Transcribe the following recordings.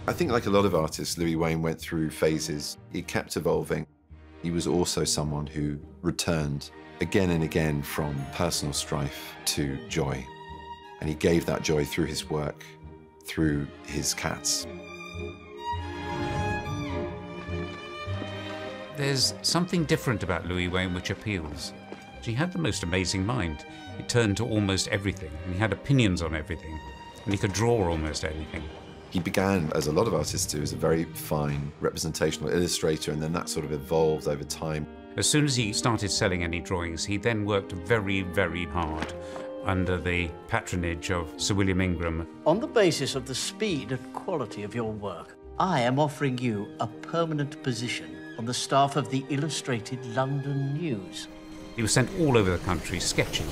I think like a lot of artists, Louis Wain went through phases. He kept evolving. He was also someone who returned again and again from personal strife to joy. And he gave that joy through his work, through his cats. There's something different about Louis Wain which appeals. He had the most amazing mind. He turned to almost everything, and he had opinions on everything, and he could draw almost anything. He began, as a lot of artists do, as a very fine representational illustrator, and then that sort of evolved over time. As soon as he started selling any drawings, he then worked very, very hard under the patronage of Sir William Ingram. On the basis of the speed and quality of your work, I am offering you a permanent position on the staff of the Illustrated London News. He was sent all over the country sketching,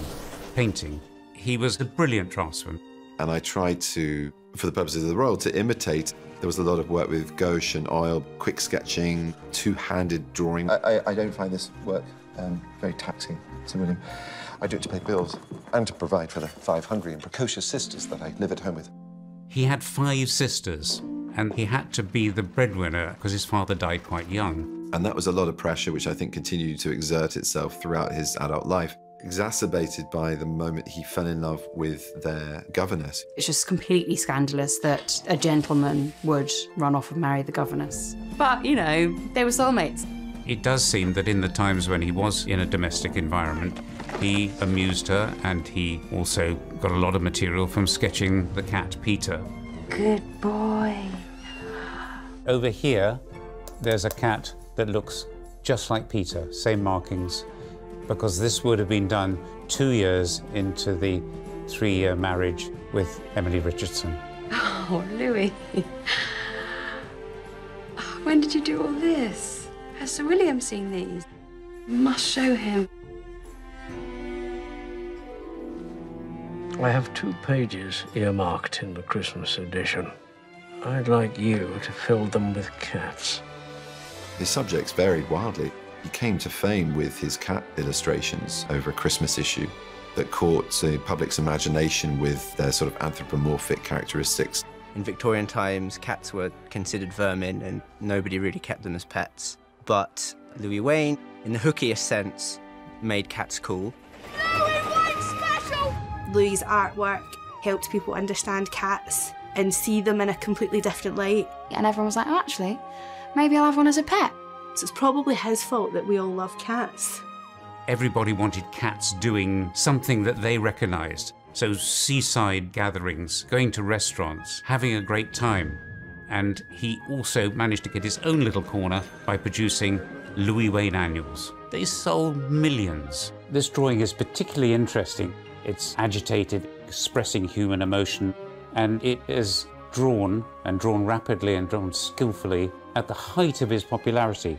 painting. He was a brilliant draftsman. And I tried to, for the purposes of the role, to imitate. There was a lot of work with gouache and oil, quick sketching, two-handed drawing. I don't find this work very taxing, Sir William. I do it to pay bills and to provide for the 5 hungry and precocious sisters that I live at home with. He had 5 sisters, and he had to be the breadwinner because his father died quite young. And that was a lot of pressure, which I think continued to exert itself throughout his adult life, exacerbated by the moment he fell in love with their governess. It's just completely scandalous that a gentleman would run off and marry the governess. But, you know, they were soulmates. It does seem that in the times when he was in a domestic environment, he amused her, and he also got a lot of material from sketching the cat Peter. Good boy. Over here, there's a cat that looks just like Peter, same markings, because this would have been done 2 years into the 3-year marriage with Emily Richardson. Oh, Louis. When did you do all this? Has Sir William seen these? You must show him. I have 2 pages earmarked in the Christmas edition. I'd like you to fill them with cats. His subjects varied wildly. He came to fame with his cat illustrations over a Christmas issue that caught the public's imagination with their sort of anthropomorphic characteristics. In Victorian times, cats were considered vermin and nobody really kept them as pets. But Louis Wain, in the hookiest sense, made cats cool. Louis' artwork helped people understand cats and see them in a completely different light. And everyone was like, oh, actually, maybe I'll have one as a pet. So it's probably his fault that we all love cats. Everybody wanted cats doing something that they recognised. So seaside gatherings, going to restaurants, having a great time. And he also managed to get his own little corner by producing Louis Wain annuals. They sold millions. This drawing is particularly interesting. It's agitated, expressing human emotion, and it is drawn, and drawn rapidly and drawn skillfully, at the height of his popularity.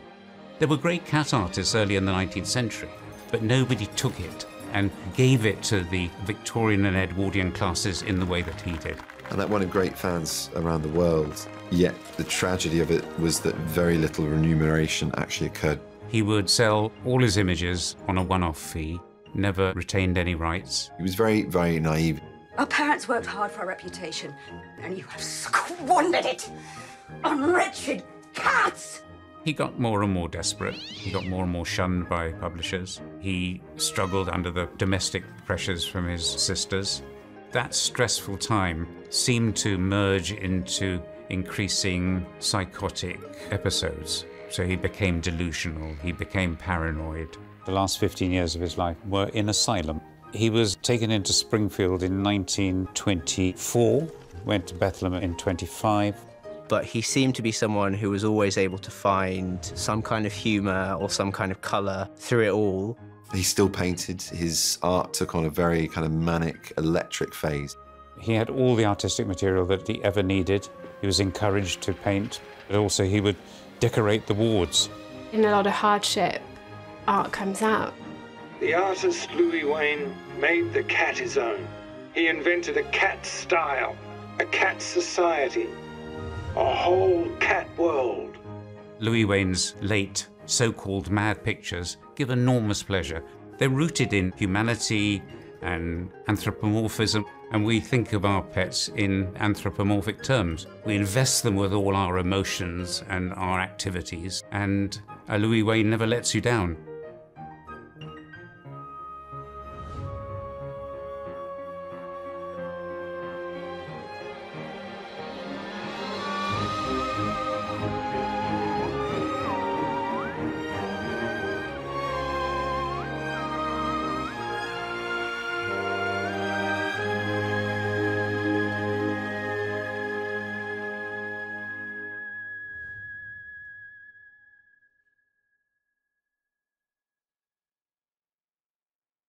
There were great cat artists early in the 19th century, but nobody took it and gave it to the Victorian and Edwardian classes in the way that he did. And that won him great fans around the world. Yet the tragedy of it was that very little remuneration actually occurred. He would sell all his images on a one-off fee, never retained any rights. He was very, very naive. Our parents worked hard for a reputation, and you have squandered it on wretched cats! He got more and more desperate. He got more and more shunned by publishers. He struggled under the domestic pressures from his sisters. That stressful time seemed to merge into increasing psychotic episodes. So he became delusional, he became paranoid. The last 15 years of his life were in asylum. He was taken into Springfield in 1924, went to Bethlehem in 25. But he seemed to be someone who was always able to find some kind of humour or some kind of colour through it all. He still painted. His art took on a very kind of manic, electric phase. He had all the artistic material that he ever needed. He was encouraged to paint, but also he would decorate the wards. In a lot of hardship, art comes out. The artist Louis Wain made the cat his own. He invented a cat style, a cat society, a whole cat world. Louis Wain's late so-called mad pictures give enormous pleasure. They're rooted in humanity and anthropomorphism. And we think of our pets in anthropomorphic terms. We invest them with all our emotions and our activities, and Louis Wain never lets you down.